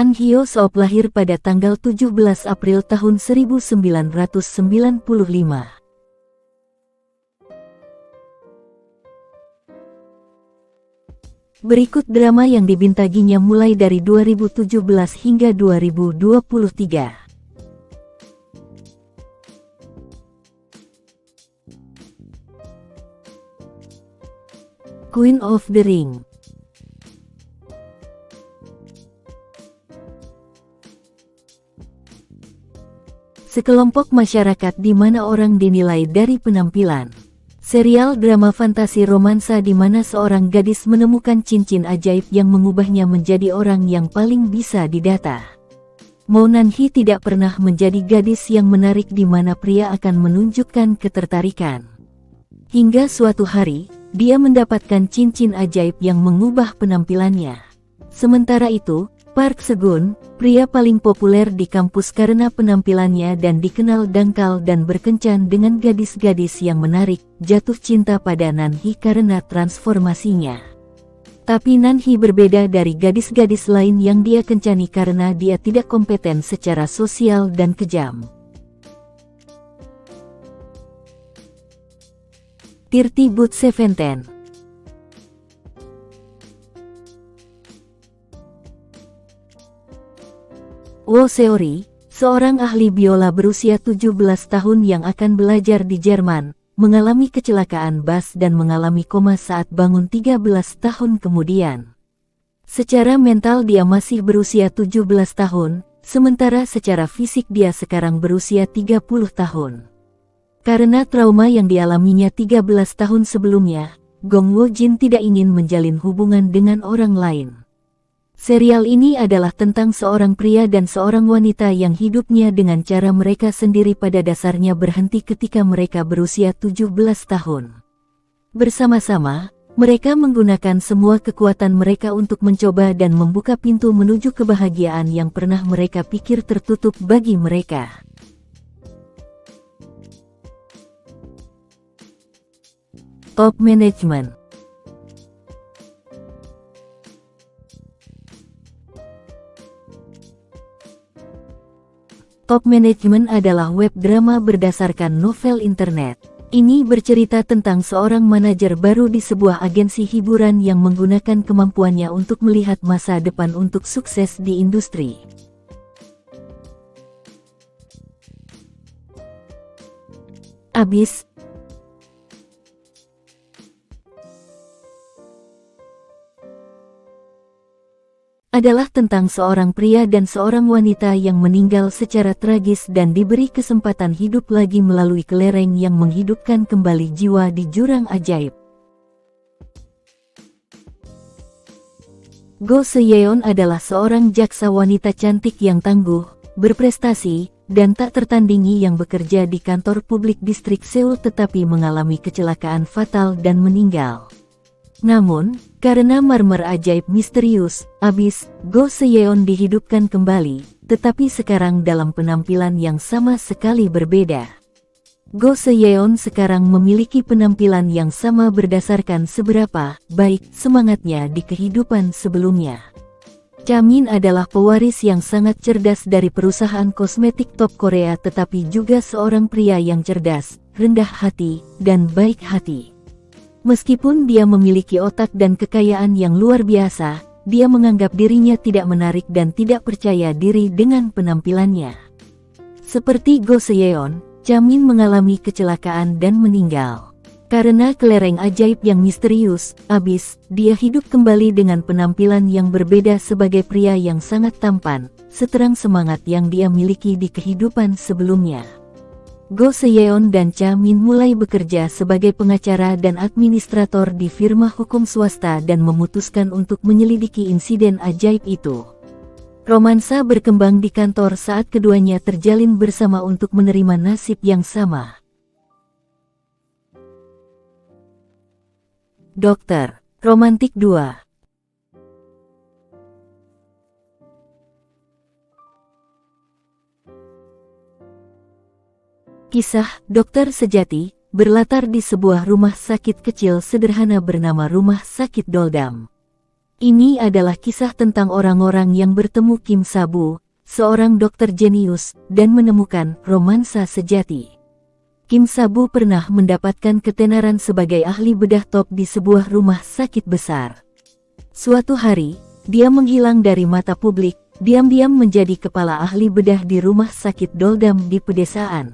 An Hyo-seop lahir pada tanggal 17 April tahun 1995. Berikut drama yang dibintanginya mulai dari 2017 hingga 2023. Queen of the Ring. Sekelompok masyarakat di mana orang dinilai dari penampilan. Serial drama fantasi romansa di mana seorang gadis menemukan cincin ajaib yang mengubahnya menjadi orang yang paling bisa didata. Mo Nan-hee tidak pernah menjadi gadis yang menarik di mana pria akan menunjukkan ketertarikan. Hingga suatu hari, dia mendapatkan cincin ajaib yang mengubah penampilannya. Sementara itu, Park Se-gun, pria paling populer di kampus karena penampilannya dan dikenal dangkal dan berkencan dengan gadis-gadis yang menarik, jatuh cinta pada Nan-hee karena transformasinya. Tapi Nan-hee berbeda dari gadis-gadis lain yang dia kencani karena dia tidak kompeten secara sosial dan kejam. 30 But 17. Wo Seori, seorang ahli biola berusia 17 tahun yang akan belajar di Jerman, mengalami kecelakaan bus dan mengalami koma saat bangun 13 tahun kemudian. Secara mental dia masih berusia 17 tahun, sementara secara fisik dia sekarang berusia 30 tahun. Karena trauma yang dialaminya 13 tahun sebelumnya, Gong Wo-jin tidak ingin menjalin hubungan dengan orang lain. Serial ini adalah tentang seorang pria dan seorang wanita yang hidupnya dengan cara mereka sendiri pada dasarnya berhenti ketika mereka berusia 17 tahun. Bersama-sama, mereka menggunakan semua kekuatan mereka untuk mencoba dan membuka pintu menuju kebahagiaan yang pernah mereka pikir tertutup bagi mereka. Top Management. Top Management adalah web drama berdasarkan novel internet. Ini bercerita tentang seorang manajer baru di sebuah agensi hiburan yang menggunakan kemampuannya untuk melihat masa depan untuk sukses di industri. Abyss adalah tentang seorang pria dan seorang wanita yang meninggal secara tragis dan diberi kesempatan hidup lagi melalui kelereng yang menghidupkan kembali jiwa di jurang ajaib. Go Se-yeon adalah seorang jaksa wanita cantik yang tangguh, berprestasi, dan tak tertandingi yang bekerja di kantor publik distrik Seoul tetapi mengalami kecelakaan fatal dan meninggal. Namun, karena marmer ajaib misterius, Abyss, Go Se-yeon dihidupkan kembali, tetapi sekarang dalam penampilan yang sama sekali berbeda. Go Se-yeon sekarang memiliki penampilan yang sama berdasarkan seberapa baik semangatnya di kehidupan sebelumnya. Cha-min adalah pewaris yang sangat cerdas dari perusahaan kosmetik top Korea tetapi juga seorang pria yang cerdas, rendah hati, dan baik hati. Meskipun dia memiliki otak dan kekayaan yang luar biasa, dia menganggap dirinya tidak menarik dan tidak percaya diri dengan penampilannya. Seperti Go Se-yeon, Cha-min mengalami kecelakaan dan meninggal. Karena kelereng ajaib yang misterius, Abyss, dia hidup kembali dengan penampilan yang berbeda sebagai pria yang sangat tampan, seterang semangat yang dia miliki di kehidupan sebelumnya. Go Se-yeon dan Cha-min mulai bekerja sebagai pengacara dan administrator di firma hukum swasta dan memutuskan untuk menyelidiki insiden ajaib itu. Romansa berkembang di kantor saat keduanya terjalin bersama untuk menerima nasib yang sama. Dokter Romantik 2. Kisah Dokter Sejati berlatar di sebuah rumah sakit kecil sederhana bernama Rumah Sakit Doldam. Ini adalah kisah tentang orang-orang yang bertemu Kim Sa-bu, seorang dokter jenius, dan menemukan romansa sejati. Kim Sa-bu pernah mendapatkan ketenaran sebagai ahli bedah top di sebuah rumah sakit besar. Suatu hari, dia menghilang dari mata publik, diam-diam menjadi kepala ahli bedah di rumah sakit Doldam di pedesaan.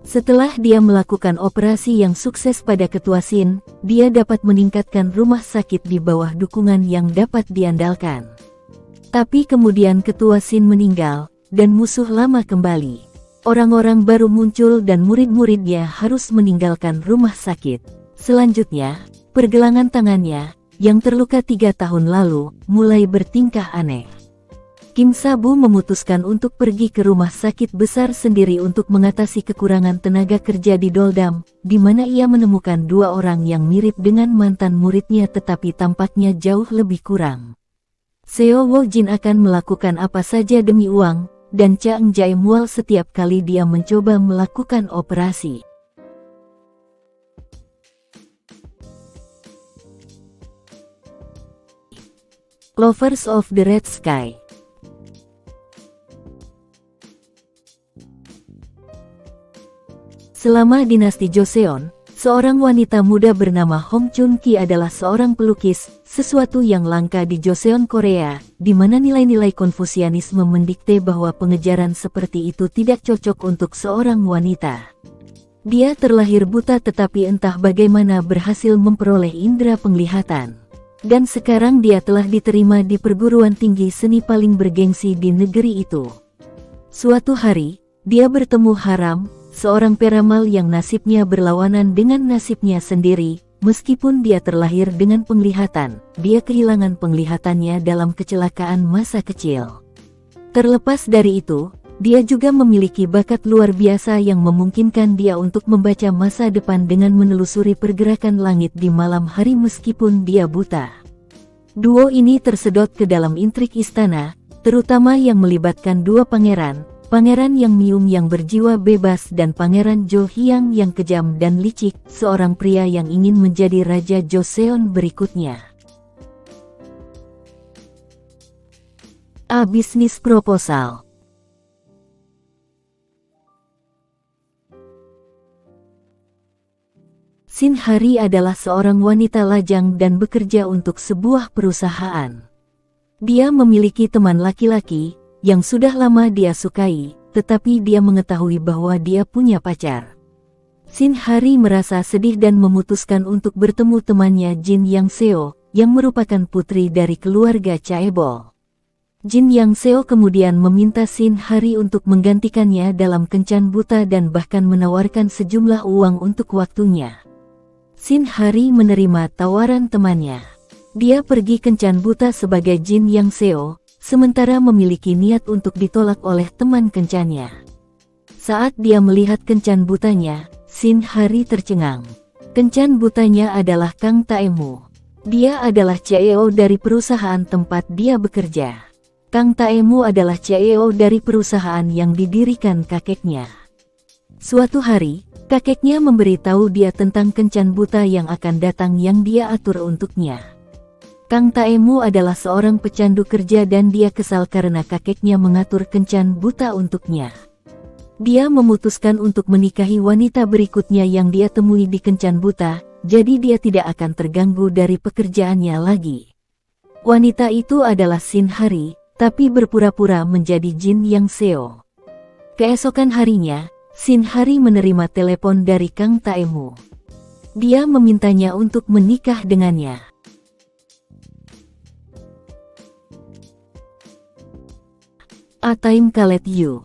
Setelah dia melakukan operasi yang sukses pada ketua Sin, dia dapat meningkatkan rumah sakit di bawah dukungan yang dapat diandalkan. Tapi kemudian ketua Sin meninggal, dan musuh lama kembali. Orang-orang baru muncul dan murid-muridnya harus meninggalkan rumah sakit. Selanjutnya, pergelangan tangannya, yang terluka 3 tahun lalu, mulai bertingkah aneh. Kim Sa-bu memutuskan untuk pergi ke rumah sakit besar sendiri untuk mengatasi kekurangan tenaga kerja di Doldam, di mana ia menemukan 2 orang yang mirip dengan mantan muridnya tetapi tampaknya jauh lebih kurang. Seo Wo-jin akan melakukan apa saja demi uang, dan Cha Eng-jae mual setiap kali dia mencoba melakukan operasi. Lovers of the Red Sky. Selama dinasti Joseon, seorang wanita muda bernama Hong Chun-ki adalah seorang pelukis, sesuatu yang langka di Joseon Korea, di mana nilai-nilai Konfusianisme mendikte bahwa pengejaran seperti itu tidak cocok untuk seorang wanita. Dia terlahir buta tetapi entah bagaimana berhasil memperoleh indera penglihatan. Dan sekarang dia telah diterima di perguruan tinggi seni paling bergengsi di negeri itu. Suatu hari, dia bertemu Haram, seorang peramal yang nasibnya berlawanan dengan nasibnya sendiri. Meskipun dia terlahir dengan penglihatan, dia kehilangan penglihatannya dalam kecelakaan masa kecil. Terlepas dari itu, dia juga memiliki bakat luar biasa yang memungkinkan dia untuk membaca masa depan dengan menelusuri pergerakan langit di malam hari meskipun dia buta. Duo ini tersedot ke dalam intrik istana, terutama yang melibatkan 2 pangeran, Pangeran Yang Myung yang berjiwa bebas dan Pangeran Jo Hyang yang kejam dan licik, seorang pria yang ingin menjadi Raja Joseon berikutnya. A Business Proposal. Shin Hari adalah seorang wanita lajang dan bekerja untuk sebuah perusahaan. Dia memiliki teman laki-laki yang sudah lama dia sukai, tetapi dia mengetahui bahwa dia punya pacar. Shin Hari merasa sedih dan memutuskan untuk bertemu temannya Jin Yang Seo, yang merupakan putri dari keluarga Chaebol. Jin Yang Seo kemudian meminta Shin Hari untuk menggantikannya dalam kencan buta dan bahkan menawarkan sejumlah uang untuk waktunya. Shin Hari menerima tawaran temannya. Dia pergi kencan buta sebagai Jin Yang Seo, sementara memiliki niat untuk ditolak oleh teman kencannya. Saat dia melihat kencan butanya, Shin Hari tercengang. Kencan butanya adalah Kang Taemu. Dia adalah CEO dari perusahaan tempat dia bekerja. Kang Taemu adalah CEO dari perusahaan yang didirikan kakeknya. Suatu hari, kakeknya memberitahu dia tentang kencan buta yang akan datang yang dia atur untuknya. Kang Taemu adalah seorang pecandu kerja dan dia kesal karena kakeknya mengatur kencan buta untuknya. Dia memutuskan untuk menikahi wanita berikutnya yang dia temui di kencan buta, jadi dia tidak akan terganggu dari pekerjaannya lagi. Wanita itu adalah Shin Hari, tapi berpura-pura menjadi Jin Yang Seo. Keesokan harinya, Shin Hari menerima telepon dari Kang Taemu. Dia memintanya untuk menikah dengannya. A Time Called You.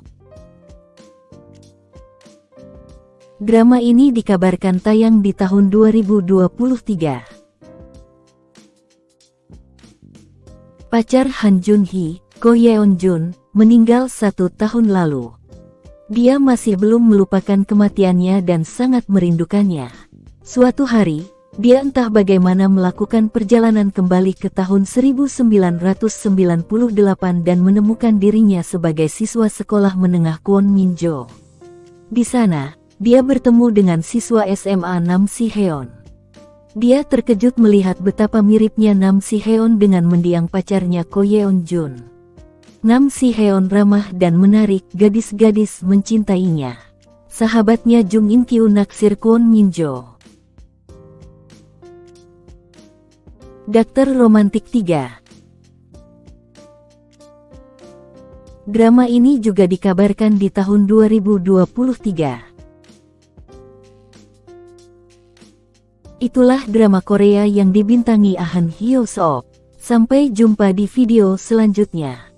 Drama ini dikabarkan tayang di tahun 2023. Pacar Han Jun-hee, Ko Yeon-jun, meninggal 1 tahun lalu. Dia masih belum melupakan kematiannya dan sangat merindukannya. Suatu hari, dia entah bagaimana melakukan perjalanan kembali ke tahun 1998 dan menemukan dirinya sebagai siswa sekolah menengah Kwon Min-jo. Di sana, dia bertemu dengan siswa SMA Nam Si-heon. Dia terkejut melihat betapa miripnya Nam Si-heon dengan mendiang pacarnya Ko Yeon-jun. Nam Si-heon ramah dan menarik, gadis-gadis mencintainya. Sahabatnya Jung In-kyu naksir Kwon Min-jo. Dokter Romantik 3. Drama ini juga dikabarkan di tahun 2023. Itulah drama Korea yang dibintangi Ahn Hyo-seok. Sampai jumpa di video selanjutnya.